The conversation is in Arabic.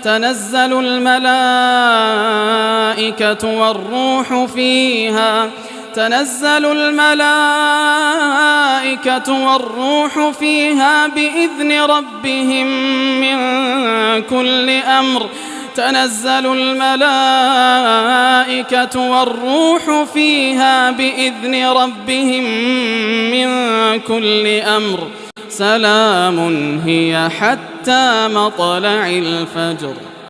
تنزل الملائكة والروح فيها بإذن ربهم من كل أمر سلام هي حتى مطلع الفجر.